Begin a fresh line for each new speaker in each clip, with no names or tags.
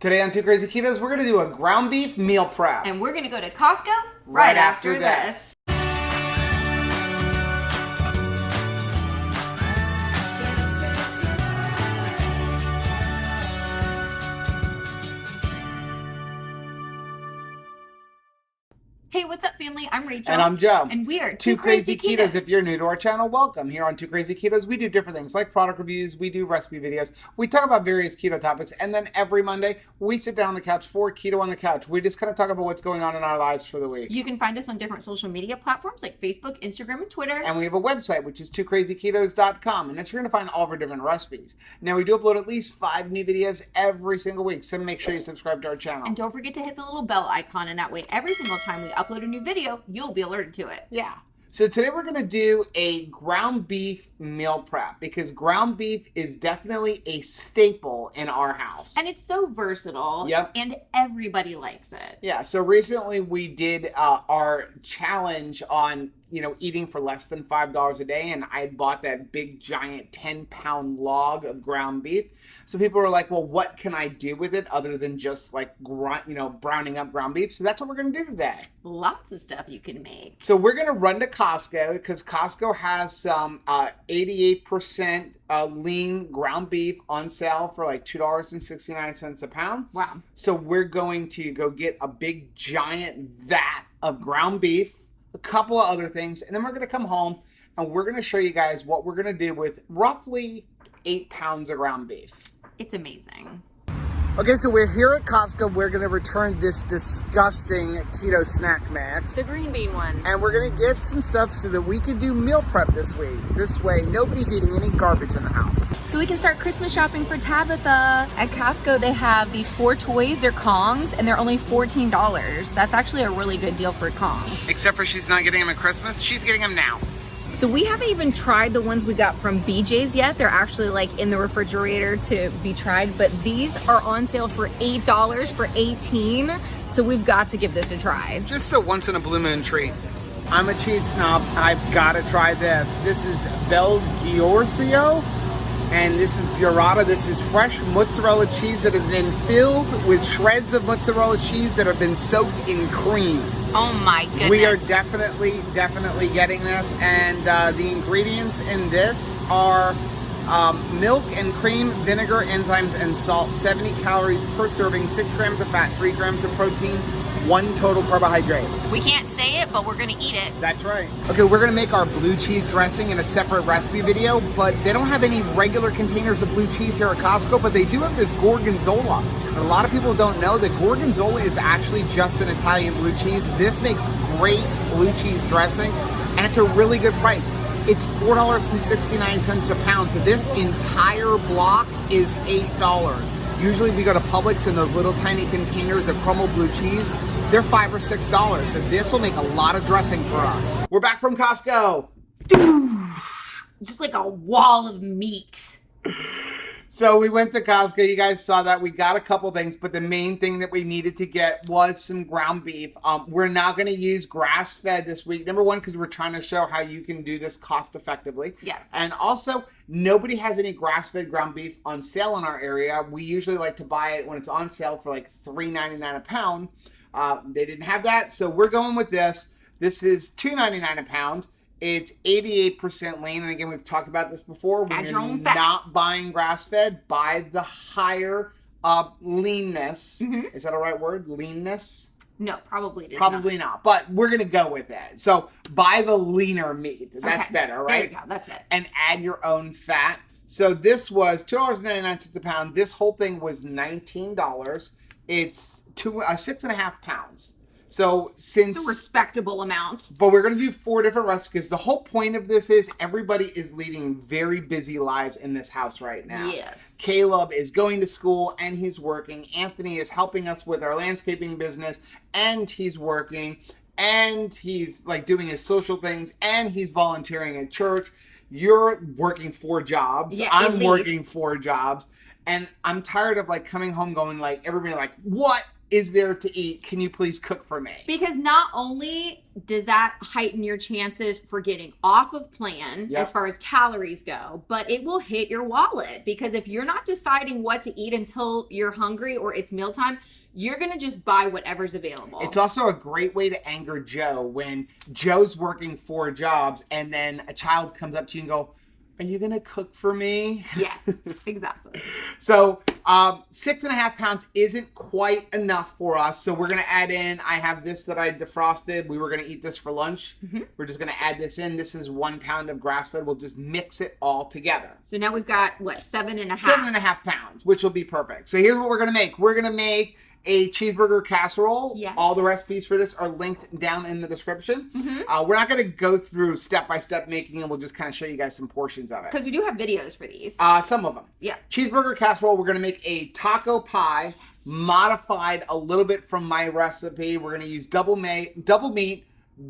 Today on Two Crazy Ketos, we're going to do a ground beef meal prep.
And we're going to go to Costco
right after this.
Hey, what's up, family? I'm Rachel.
And I'm Joe.
And we are
Two Crazy Ketos. If you're new to our channel, welcome. Here on Two Crazy Ketos, we do different things like product reviews, we do recipe videos, we talk about various keto topics, and then every Monday, we sit down on the couch for Keto on the Couch. We just kind of talk about what's going on in our lives for the week.
You can find us on different social media platforms like Facebook, Instagram, and Twitter.
And we have a website, which is twocrazyketos.com, and that's where you're going to find all of our different recipes. Now, we do upload at least 5 new videos every single week, so make sure you subscribe to our channel.
And don't forget to hit the little bell icon, and that way every single time we upload a new video, you'll be alerted to it.
Yeah. So today we're going to do a ground beef meal prep because ground beef is definitely a staple in our house.
And it's so versatile.
Yep.
And everybody likes it.
Yeah. So recently we did our challenge on, eating for less than $5 a day. And I bought that big giant 10-pound log of ground beef. So people were like, well, what can I do with it other than just like, browning up ground beef? So that's what we're going to do today.
Lots of stuff you can make.
So we're going to run to Costco because Costco has some 88% lean ground beef on sale for like $2.69 a pound.
Wow.
So we're going to go get a big giant vat of ground beef, a couple of other things, and then we're going to come home and we're going to show you guys what we're going to do with roughly 8 pounds of ground beef.
It's amazing.
Okay, so we're here at Costco. We're going to return this disgusting keto snack mix.
The green bean one.
And we're going to get some stuff so that we can do meal prep this week. This way, nobody's eating any garbage in the house.
So we can start Christmas shopping for Tabitha. At Costco, they have these 4 toys. They're Kongs, and they're only $14. That's actually a really good deal for Kongs.
Except for she's not getting them at Christmas. She's getting them now.
So we haven't even tried the ones we got from BJ's yet. They're actually like in the refrigerator to be tried, but these are on sale for $8 for 18. So we've got to give this a try.
Just a once in a blue moon treat. I'm a cheese snob. I've got to try this. This is wellh, and this is burrata. This is fresh mozzarella cheese that has been filled with shreds of mozzarella cheese that have been soaked in cream.
Oh my goodness.
We are definitely getting this, and the ingredients in this are milk and cream, vinegar, enzymes, and salt. 70 calories per serving, 6 grams of fat, 3 grams of protein, 1 total carbohydrate.
We can't say it, but we're gonna eat it.
That's right. Okay, we're gonna make our blue cheese dressing in a separate recipe video, but they don't have any regular containers of blue cheese here at Costco, but they do have this gorgonzola. And a lot of people don't know that gorgonzola is actually just an Italian blue cheese. This makes great blue cheese dressing, and it's a really good price. It's $4.69 a pound, so this entire block is $8. Usually we go to Publix in those little tiny containers of crumbled blue cheese. They're $5 or $6, so this will make a lot of dressing for us. We're back from Costco.
Just like a wall of meat.
So we went to Costco. You guys saw that. We got a couple things, but the main thing that we needed to get was some ground beef. We're not going to use grass-fed this week. Number one, because we're trying to show how you can do this cost-effectively.
Yes.
And also, nobody has any grass-fed ground beef on sale in our area. We usually like to buy it when it's on sale for like $3.99 a pound. They didn't have that, so we're going with this. This is $2.99 a pound. It's 88% lean, and again, we've talked about this before. When
Add your
you're
own fats.
not buying grass-fed, buy the higher leanness. Mm-hmm. Is that a right word? Leanness?
No, probably it is
Probably not, but we're going to go with it. So buy the leaner meat. That's
okay.
better, right?
There we go. That's it.
And add your own fat. So this was $2.99 a pound. This whole thing was $19. It's 6.5 pounds. So since
it's a respectable amount.
But we're going to do 4 different recipes because the whole point of this is everybody is leading very busy lives in this house right now.
Yes.
Caleb is going to school and he's working. Anthony is helping us with our landscaping business and he's working. And he's like doing his social things and he's volunteering at church. You're working 4 jobs.
Yeah,
I'm working 4 jobs. And I'm tired of like coming home going like, everybody like, what is there to eat? Can you please cook for me?
Because not only does that heighten your chances for getting off of plan as far as calories go, but it will hit your wallet. Because if you're not deciding what to eat until you're hungry or it's mealtime, you're going to just buy whatever's available.
It's also a great way to anger Joe when Joe's working 4 jobs and then a child comes up to you and go, are you going to cook for me?
Yes, exactly.
So 6.5 pounds isn't quite enough for us. So we're going to add in, I have this that I defrosted. We were going to eat this for lunch. We're just going to add this in. This is 1 pound of grass-fed. We'll just mix it all together.
So now we've got, what, 7.5?
7.5 pounds, which will be perfect. So here's what we're going to make. We're going to make a cheeseburger casserole.
Yes.
All the recipes for this are linked down in the description. We're not going to go through step-by-step making it. We'll just kind of show you guys some portions of it.
Because we do have videos for these.
Some of them.
Yeah.
Cheeseburger casserole, we're going to make a taco pie, modified a little bit from my recipe. We're going to use double meat,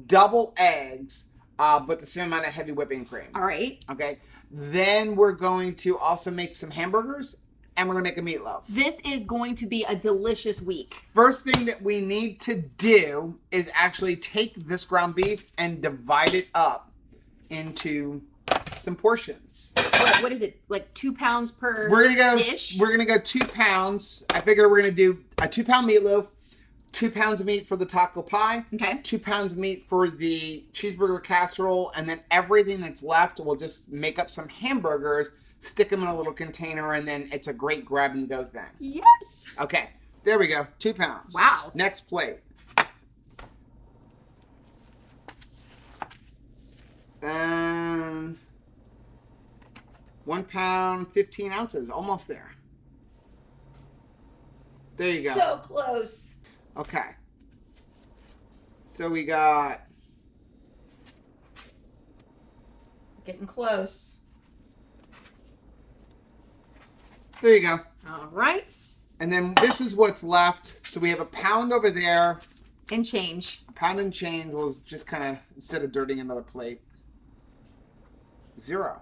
double eggs, but the same amount of heavy whipping cream.
All right.
Okay. Then we're going to also make some hamburgers. And we're going to make a meatloaf.
This is going to be a delicious week.
First thing that we need to do is actually take this ground beef and divide it up into some portions.
What is it? Like 2 pounds per dish?
We're going to go 2 pounds. I figure we're going to do a 2 pound meatloaf, 2 pounds of meat for the taco pie.
Okay.
2 pounds of meat for the cheeseburger casserole. And then everything that's left, we'll just make up some hamburgers, stick them in a little container, and then it's a great grab and go thing.
Yes.
Okay, there we go. 2 pounds.
Wow.
Next plate. 1 pound, 15 ounces. Almost there. There you go.
So close.
Okay. So we got...
Getting close.
There you go.
All right.
And then this is what's left. So we have a pound over there.
And change.
A pound and change was just kind of, instead of dirtying another plate, 0.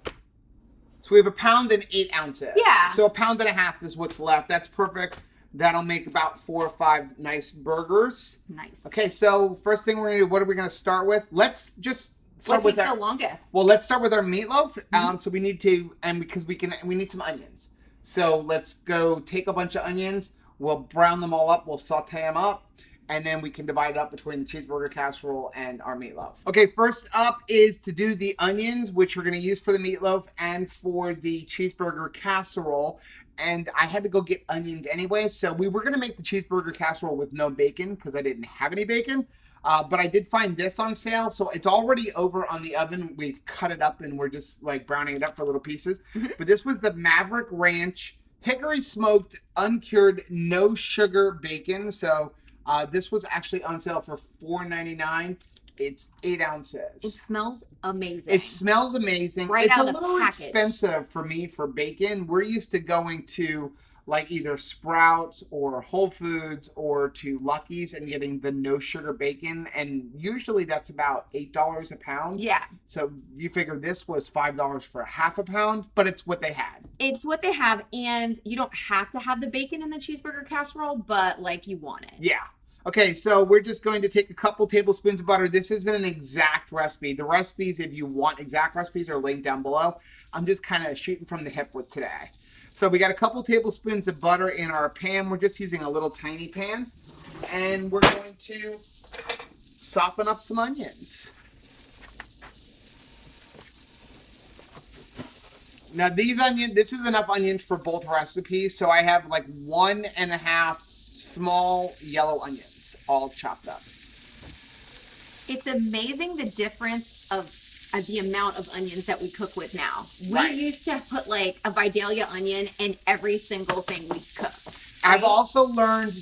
So we have a pound and 8 ounces.
Yeah.
So a pound and a half is what's left. That's perfect. That'll make about 4 or 5 nice burgers.
Nice.
Okay, so first thing we're going to do, what are we going to start with? Let's just start
what
with
takes the longest?
Well, let's start with our meatloaf. So we need to, and because we need some onions. So let's go take a bunch of onions. We'll brown them all up. We'll saute them up. And then we can divide it up between the cheeseburger casserole and our meatloaf. Okay, first up is to do the onions, which we're going to use for the meatloaf and for the cheeseburger casserole. And I had to go get onions anyway. So we were going to make the cheeseburger casserole with no bacon because I didn't have any bacon. But I did find this on sale. So it's already over on the oven. We've cut it up and we're just like browning it up for little pieces. But this was the Maverick Ranch Hickory Smoked Uncured No Sugar Bacon. So this was actually on sale for $4.99. It's 8 ounces.
It smells amazing.
It smells amazing.
Right
it's
out
a
of the
little
package.
expensive for me for bacon. We're used to going to like either Sprouts or Whole Foods or to Lucky's and getting the no sugar bacon. And usually that's about $8 a pound.
Yeah.
So you figure this was $5 for a half a pound, but it's what they had.
It's what they have. And you don't have to have the bacon in the cheeseburger casserole, but like you want it.
Yeah. Okay, so we're just going to take a couple tablespoons of butter. This isn't an exact recipe. The recipes, if you want exact recipes, are linked down below. I'm just kind of shooting from the hip with today. So we got a couple tablespoons of butter in our pan. We're just using a little tiny pan. And we're going to soften up some onions. Now these onions, this is enough onions for both recipes. So I have like 1.5 small yellow onions all chopped up.
It's amazing the difference of the amount of onions that we cook with now.
Right.
We used to put like a Vidalia onion in every single thing we cooked.
I've
right?
also learned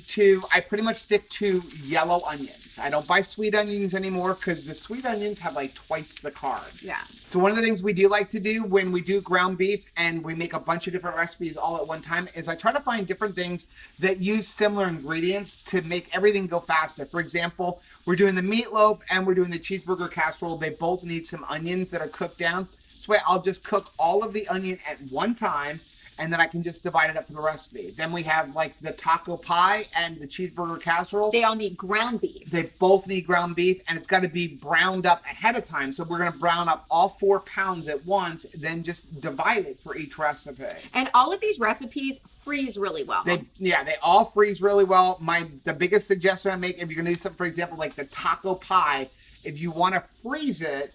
I pretty much stick to yellow onions. I don't buy sweet onions anymore because the sweet onions have like twice the carbs.
Yeah.
So one of the things we do like to do when we do ground beef and we make a bunch of different recipes all at one time is I try to find different things that use similar ingredients to make everything go faster. For example, we're doing the meatloaf and we're doing the cheeseburger casserole. They both need some onions that are cooked down. This way I'll just cook all of the onion at one time and then I can just divide it up for the recipe. Then we have like the taco pie and the cheeseburger casserole.
They all need ground beef.
They both need ground beef, and it's got to be browned up ahead of time. So we're going to brown up all 4 pounds at once, then just divide it for each recipe.
And all of these recipes freeze really well.
They all freeze really well. The biggest suggestion I make, if you're going to do something, for example, like the taco pie, if you want to freeze it,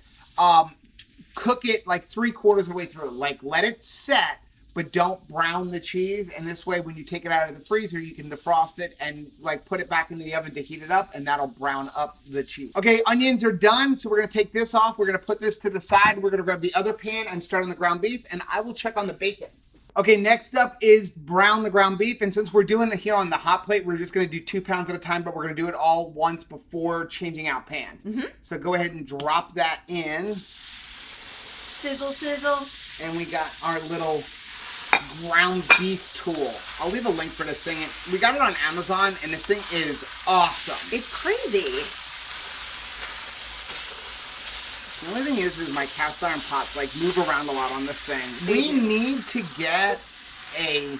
cook it like 3/4 of the way through. Like let it set, but don't brown the cheese. And this way, when you take it out of the freezer, you can defrost it and like put it back in the oven to heat it up, and that'll brown up the cheese. Okay, onions are done. So we're gonna take this off. We're gonna put this to the side. We're gonna grab the other pan and start on the ground beef, and I will check on the bacon. Okay, next up is brown the ground beef. And since we're doing it here on the hot plate, we're just gonna do 2 pounds at a time, but we're gonna do it all once before changing out pans. So go ahead and drop that in.
Sizzle, sizzle.
And we got our little ground beef tool. I'll leave a link for this thing. We got it on Amazon, and this thing is awesome.
It's crazy.
The only thing is my cast iron pots like move around a lot on this thing. We need to get a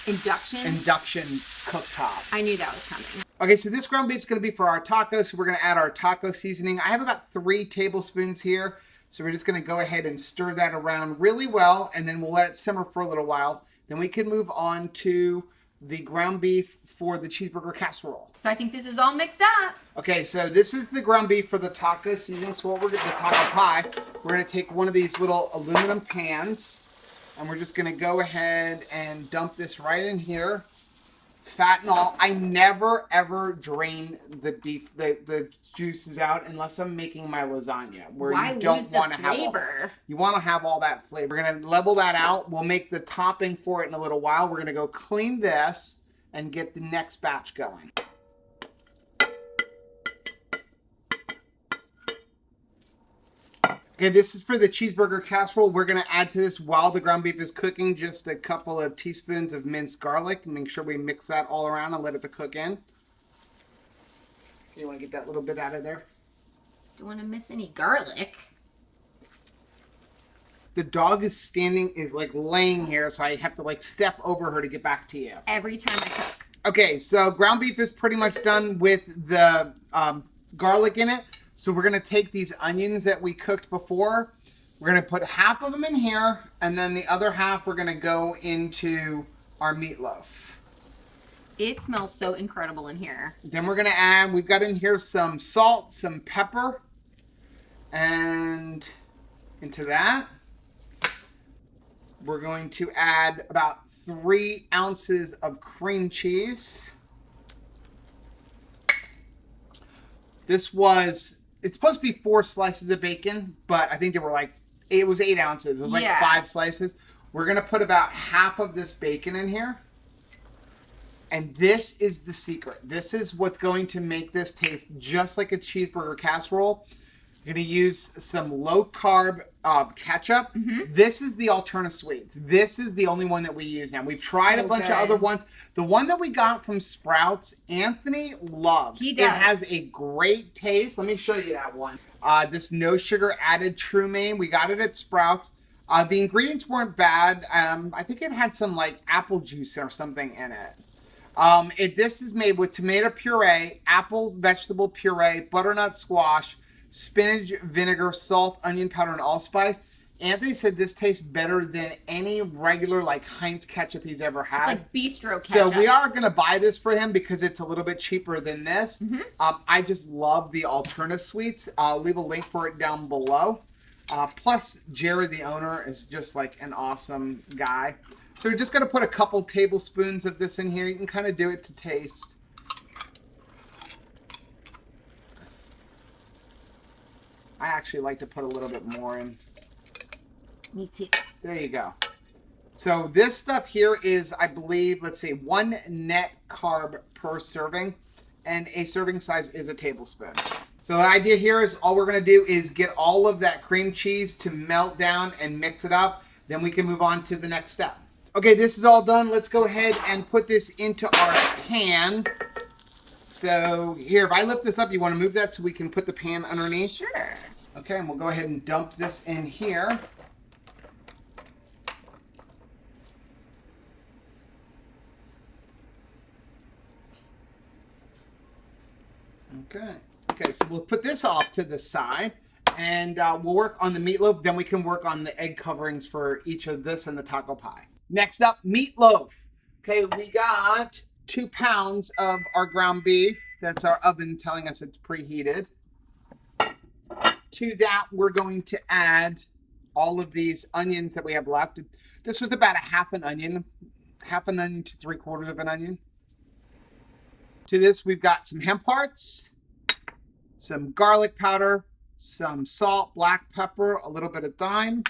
induction cooktop.
I knew that was coming.
Okay, so this ground beef is going to be for our tacos. So we're going to add our taco seasoning. I have about 3 tablespoons here. So we're just going to go ahead and stir that around really well, and then we'll let it simmer for a little while. Then we can move on to the ground beef for the cheeseburger casserole.
So I think this is all mixed up.
Okay, so this is the ground beef for the taco seasoning. So what we're going to, the taco pie, we're going to take one of these little aluminum pans, and we're just going to go ahead and dump this right in here. Fat and all. I never ever drain the beef, the juices out unless I'm making my lasagna, where you don't want to have you want to have all that flavor. We're gonna level that out. We'll make the topping for it in a little while. We're gonna go clean this and get the next batch going. Okay, this is for the cheeseburger casserole. We're going to add to this while the ground beef is cooking just a couple of teaspoons of minced garlic. Make sure we mix that all around and let it cook in. You want to get that little bit out of there?
Don't want to miss any garlic.
The dog is like laying here, so I have to like step over her to get back to you.
Every time I cook.
Okay, so ground beef is pretty much done with the garlic in it. So we're going to take these onions that we cooked before. We're going to put half of them in here, and then the other half we're going to go into our meatloaf.
It smells so incredible in here.
Then we're going to add, we've got in here some salt, some pepper, and into that, we're going to add about 3 ounces of cream cheese. It's supposed to be 4 slices of bacon, but I think they were like, it was 8 ounces. It was like 5 slices. We're going to put about half of this bacon in here. And this is the secret. This is what's going to make this taste just like a cheeseburger casserole. You're going to use some low-carb ketchup. This is the alternative sweets. This is the only one that we use now. We've tried a bunch of other ones. The one that we got from Sprouts, Anthony loved.
He does.
It has a great taste. Let me show you that one. This no sugar added True Maine. We got it at Sprouts. The ingredients weren't bad. I think it had some like apple juice or something in it. This is made with tomato puree, apple vegetable puree, butternut squash, spinach, vinegar, salt, onion powder, and allspice. Anthony said this tastes better than any regular like Heinz ketchup he's ever had.
It's like bistro ketchup.
So we are going to buy this for him because it's a little bit cheaper than this. I just love the alternative sweets. I'll leave a link for it down below. Plus, Jared, the owner, is just like an awesome guy. So we're just going to put a couple tablespoons of this in here. You can kind of do it to taste. I actually like to put a little bit more in.
Me too.
There you go. So this stuff here is, I believe, let's see, 1 net carb per serving. And a serving size is a tablespoon. So the idea here is all we're going to do is get all of that cream cheese to melt down and mix it up. Then we can move on to the next step. Okay, this is all done. Let's go ahead and put this into our pan. So here, if I lift this up, you want to move that so we can put the pan underneath?
Sure.
Okay, and we'll go ahead and dump this in here. Okay, so we'll put this off to the side, and we'll work on the meatloaf. Then we can work on the egg coverings for each of this and the taco pie. Next up, meatloaf. Okay, we got 2 pounds of our ground beef. That's our oven telling us it's preheated. To that, we're going to add all of these onions that we have left. This was about a half an onion to 3/4 of an onion. To this, we've got some hemp hearts, some garlic powder, some salt, black pepper, a little bit of thyme,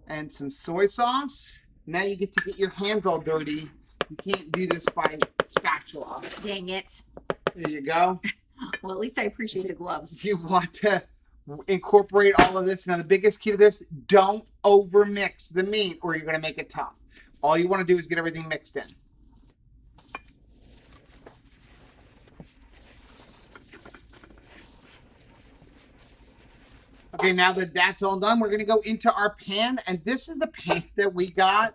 and some soy sauce. Now you get to get your hands all dirty. You can't do this by spatula.
Dang it.
There you go.
Well, at least I appreciate the gloves.
You want to incorporate all of this. Now, the biggest key to this, don't over mix the meat or you're going to make it tough. All you want to do is get everything mixed in. Okay, now that that's all done, we're going to go into our pan. And this is a pan that we got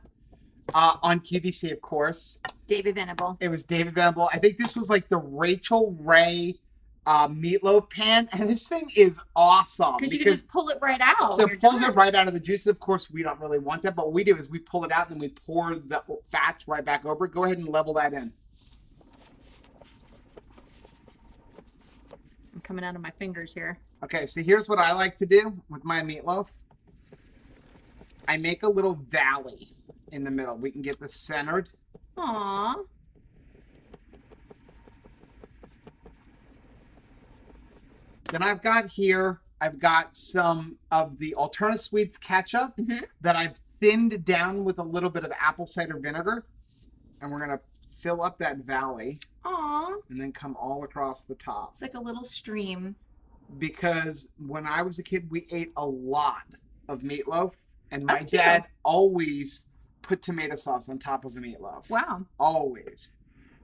on QVC, of course.
David Venable.
It was David Venable. I think this was like the Rachel Ray meatloaf pan. And this thing is awesome.
Because you can just pull it right out.
So it pulls it right out of the juices. Of course, we don't really want that. But what we do is we pull it out and then we pour the fats right back over it. Go ahead and level that in.
I'm coming out of my fingers here.
Okay, so here's what I like to do with my meatloaf. I make a little valley in the middle. We can get this centered.
Aww.
Then I've got some of the Alterna Sweets ketchup that I've thinned down with a little bit of apple cider vinegar. And we're going to fill up that valley.
Aww.
And then come all across the top.
It's like a little stream.
Because when I was a kid, we ate a lot of meatloaf. And my dad always put tomato sauce on top of a meatloaf.
Wow.
Always.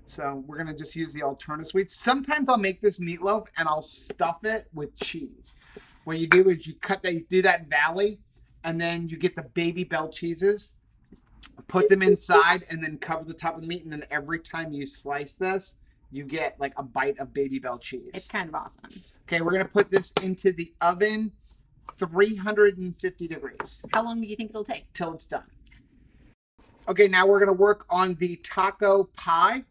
So we're going to just use the Alterna Sweets. Sometimes I'll make this meatloaf and I'll stuff it with cheese. What you do is you do that valley, and then you get the baby bell cheeses, put them inside, and then cover the top of the meat. And then every time you slice this, you get like a bite of baby bell cheese.
It's kind of awesome.
Okay, we're going to put this into the oven, 350 degrees.
How long do you think it'll take?
Till it's done. Okay, now we're going to work on the taco pie.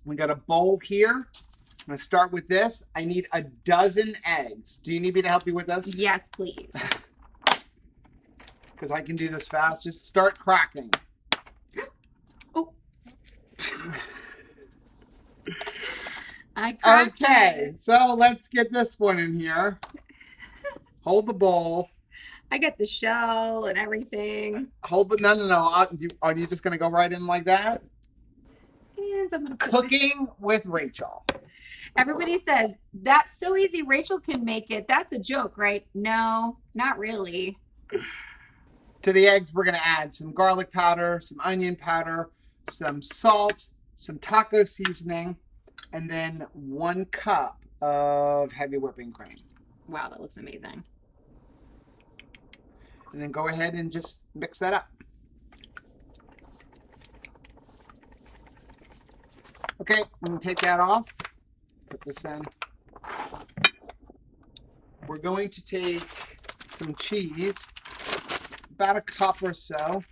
We got a bowl here. I'm going to start with this. I need a dozen eggs. Do you need me to help you with this?
Yes, please.
Because I can do this fast. Just start cracking.
Oh. Okay,
so let's get this one in here. Hold the bowl.
I got the shell and everything.
Hold the no. Are you just gonna go right in like that?
And I'm gonna
Cooking with Rachel.
Everybody says that's so easy. Rachel can make it. That's a joke, right? No, not really.
To the eggs, we're gonna add some garlic powder, some onion powder, some salt, some taco seasoning, and then 1 cup of heavy whipping cream.
Wow, that looks amazing.
And then go ahead and just mix that up. Okay, I'm going to take that off. Put this in. We're going to take some cheese, about a cup or so.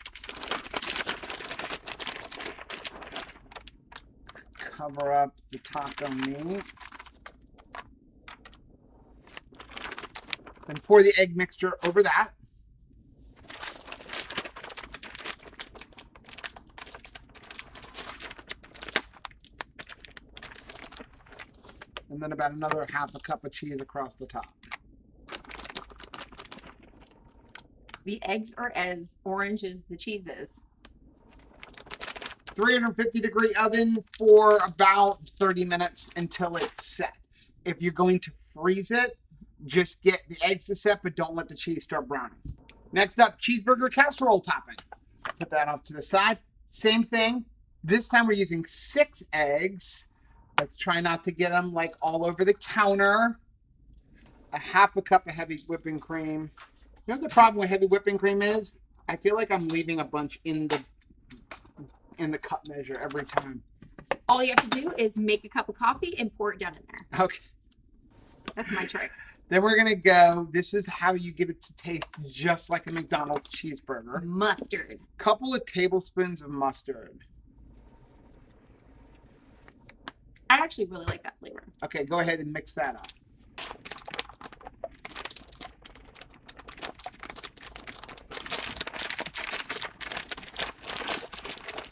Cover up the taco meat. Then pour the egg mixture over that. And then about another half a cup of cheese across the top.
The eggs are as orange as the cheese is.
350 degree oven for about 30 minutes until it's set. If you're going to freeze it, just get the eggs to set, but don't let the cheese start browning. Next up, cheeseburger casserole topping. Put that off to the side. Same thing. This time we're using 6 eggs. Let's try not to get them like all over the counter. A half a cup of heavy whipping cream. You know what the problem with heavy whipping cream is? I feel like I'm leaving a bunch in the cup measure every time.
All you have to do is make a cup of coffee and pour it down in there.
Okay.
That's my trick.
Then we're gonna go, this is how you get it to taste just like a McDonald's cheeseburger.
Mustard.
Couple of tablespoons of mustard.
I actually really like that flavor.
Okay, go ahead and mix that up.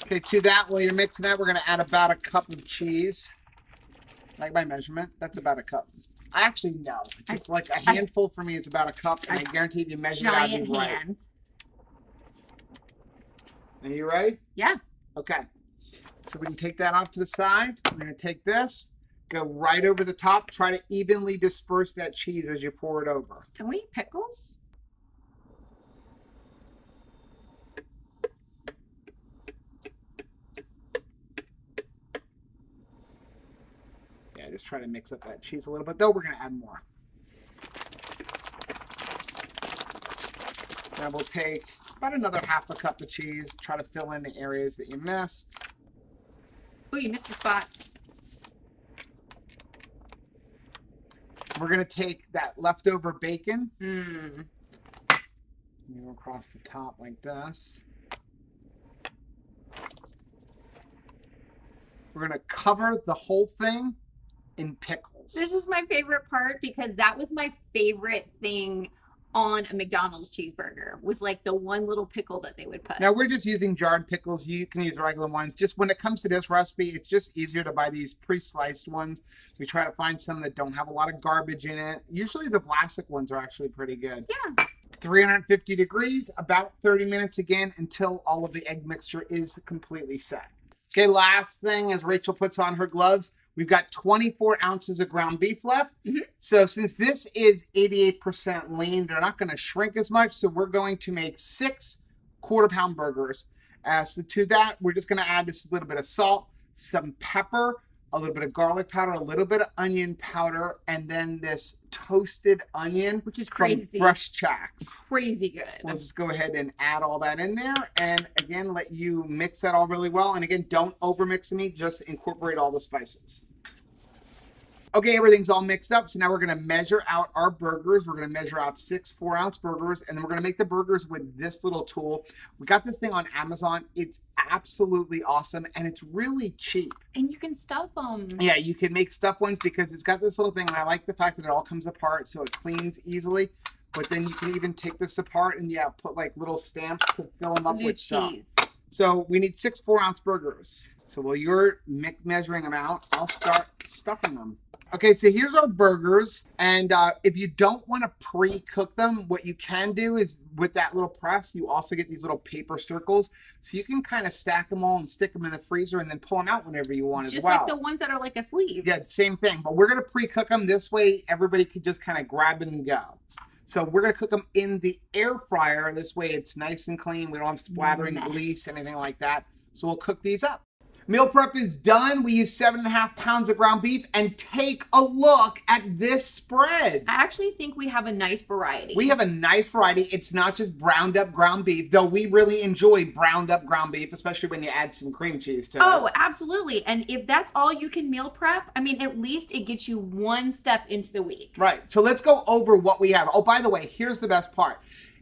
Okay, to that, while you're mixing that, we're gonna add about a cup of cheese. Like my measurement, that's about a cup. I actually know. Just like a handful for me is about a cup, and I guarantee if you measure it out, you'll be right.
Giant hands.
Are you ready?
Yeah.
Okay. So we can take that off to the side. We're gonna take this, go right over the top, try to evenly disperse that cheese as you pour it over.
Don't we eat pickles?
Yeah, just try to mix up that cheese a little bit, though we're gonna add more. Now we'll take about another half a cup of cheese, try to fill in the areas that you missed.
Oh, you missed a spot.
We're gonna take that leftover bacon. Go across the top like this. We're gonna cover the whole thing in pickles.
This is my favorite part because that was my favorite thing on a McDonald's cheeseburger, was like the one little pickle that they would put.
Now we're just using jarred pickles. You can use regular ones. Just when it comes to this recipe, it's just easier to buy these pre-sliced ones. We try to find some that don't have a lot of garbage in it. Usually the Vlasic ones are actually pretty good.
Yeah.
350 degrees, about 30 minutes again until all of the egg mixture is completely set. Okay, last thing as Rachel puts on her gloves, we've got 24 ounces of ground beef left. So since this is 88% lean, they're not going to shrink as much. So we're going to make 6 quarter-pound burgers. So to that, we're just going to add this little bit of salt, some pepper, a little bit of garlic powder, a little bit of onion powder, and then this toasted onion,
which is crazy.
From Fresh Chacks.
Crazy good.
We'll just go ahead and add all that in there, and again, let you mix that all really well. And again, don't over mix the meat, just incorporate all the spices. Okay, everything's all mixed up. So now we're going to measure out our burgers. We're going to measure out 6 4-ounce burgers, and then we're going to make the burgers with this little tool. We got this thing on Amazon. It's absolutely awesome, and it's really cheap.
And you can stuff them.
Yeah, you can make stuffed ones because it's got this little thing, and I like the fact that it all comes apart so it cleans easily. But then you can even take this apart and, yeah, put like little stamps to fill them up with
cheese.
stuff. So we need 6 4-ounce burgers. So while you're measuring them out, I'll start stuffing them. Okay, so here's our burgers, and if you don't want to pre-cook them, what you can do is with that little press, you also get these little paper circles, so you can kind of stack them all and stick them in the freezer and then pull them out whenever you want as well.
Just like the ones that are like a sleeve.
Yeah, same thing, but we're going to pre-cook them. This way, everybody can just kind of grab it and go. So we're going to cook them in the air fryer. This way, it's nice and clean. We don't have splattering grease, anything like that. So we'll cook these up. Meal prep is done. We use 7.5 pounds of ground beef, and take a look at this spread.
I actually think we have a nice variety.
We have a nice variety. It's not just browned up ground beef, though we really enjoy browned up ground beef, especially when you add some cream cheese to it.
Oh, absolutely. And if that's all you can meal prep, I mean, at least it gets you one step into the week.
Right. So let's go over what we have. Oh, by the way, here's the best part.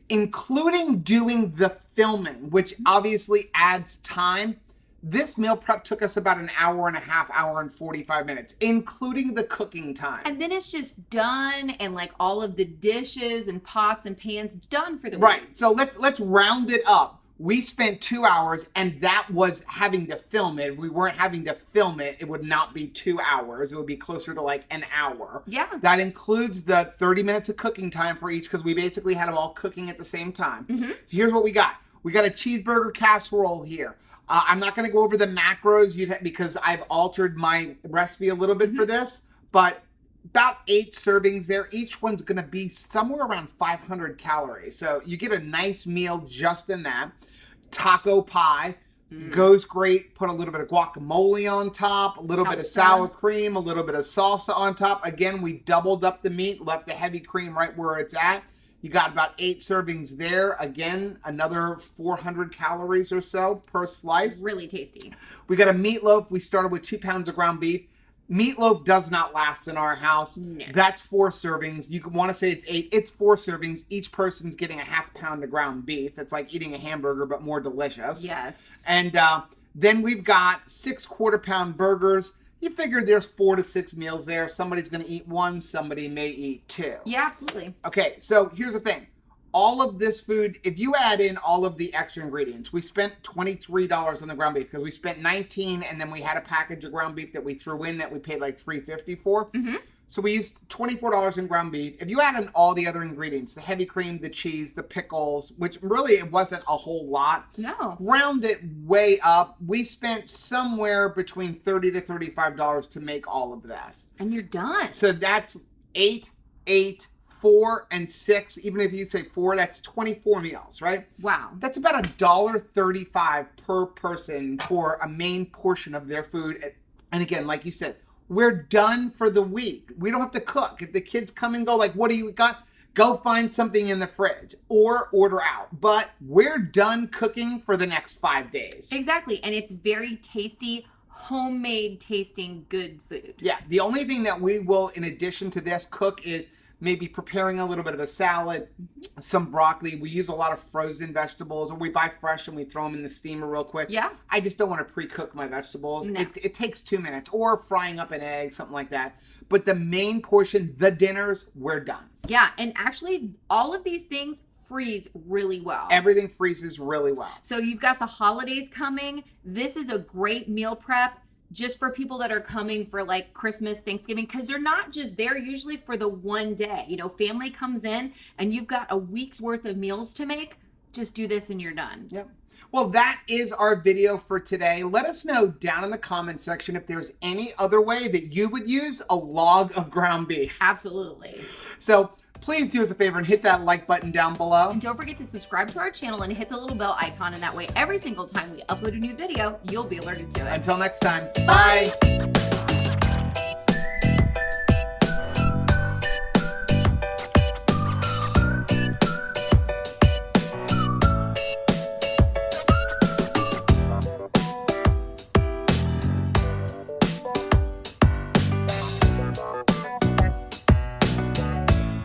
Including doing the filming, which obviously adds time, this meal prep took us about an hour and a half, hour and 45 minutes, including the cooking time.
And then it's just done, and like all of the dishes and pots and pans done for the week.
Right. So let's round it up. We spent 2 hours, and that was having to film it. If we weren't having to film it, it would not be 2 hours. It would be closer to like an hour.
Yeah.
That includes the 30 minutes of cooking time for each, because we basically had them all cooking at the same time. So here's what we got. We got a cheeseburger casserole here. I'm not going to go over the macros because I've altered my recipe a little bit for this, but about 8 servings there. Each one's going to be somewhere around 500 calories. So you get a nice meal just in that. Taco pie goes great. Put a little bit of guacamole on top, a little bit of sour cream, a little bit of salsa on top. Again, we doubled up the meat, left the heavy cream right where it's at. You got about 8 servings there. Again, another 400 calories or so per slice.
Really tasty.
We got a meatloaf. We started with 2 pounds of ground beef. Meatloaf does not last in our house.
No.
That's 4 servings. You want to say it's 8. It's 4 servings. Each person's getting a half pound of ground beef. It's like eating a hamburger, but more delicious.
Yes.
And then we've got 6 quarter-pound burgers. You figure there's 4 to 6 meals there. Somebody's going to eat 1. Somebody may eat 2.
Yeah, absolutely.
Okay, so here's the thing. All of this food, if you add in all of the extra ingredients, we spent $23 on the ground beef because we spent $19 and then we had a package of ground beef that we threw in that we paid like $3.50 for.
Mm-hmm.
So we used $24 in ground beef. If you add in all the other ingredients, the heavy cream, the cheese, the pickles, which really it wasn't a whole lot.
No.
Round it way up. We spent somewhere between $30 to $35 to make all of this.
And you're done.
So that's 8, 4, and 6. Even if you say 4, that's 24 meals, right?
Wow.
That's about $1.35 per person for a main portion of their food. And again, like you said, we're done for the week. We don't have to cook. If the kids come and go, like, what do you got? Go find something in the fridge or order out. But we're done cooking for the next 5 days.
Exactly. And it's very tasty, homemade tasting good food.
Yeah. The only thing that we will, in addition to this, cook is maybe preparing a little bit of a salad, some broccoli. We use a lot of frozen vegetables, or we buy fresh and we throw them in the steamer real quick.
Yeah.
I just don't want to pre-cook my vegetables.
No.
It takes 2 minutes, or frying up an egg, something like that. But the main portion, the dinners, we're done.
Yeah, and actually all of these things freeze really well.
Everything freezes really well.
So you've got the holidays coming. This is a great meal prep just for people that are coming for like Christmas, Thanksgiving, because they're not just there usually for the one day. You know, family comes in and you've got a week's worth of meals to make. Just do this and you're done.
Yep. Well, that is our video for today. Let us know down in the comment section if there's any other way that you would use a log of ground beef.
Absolutely.
So please do us a favor and hit that like button down below.
And don't forget to subscribe to our channel and hit the little bell icon. And that way, every single time we upload a new video, you'll be alerted to it.
Until next time,
Bye.
bye.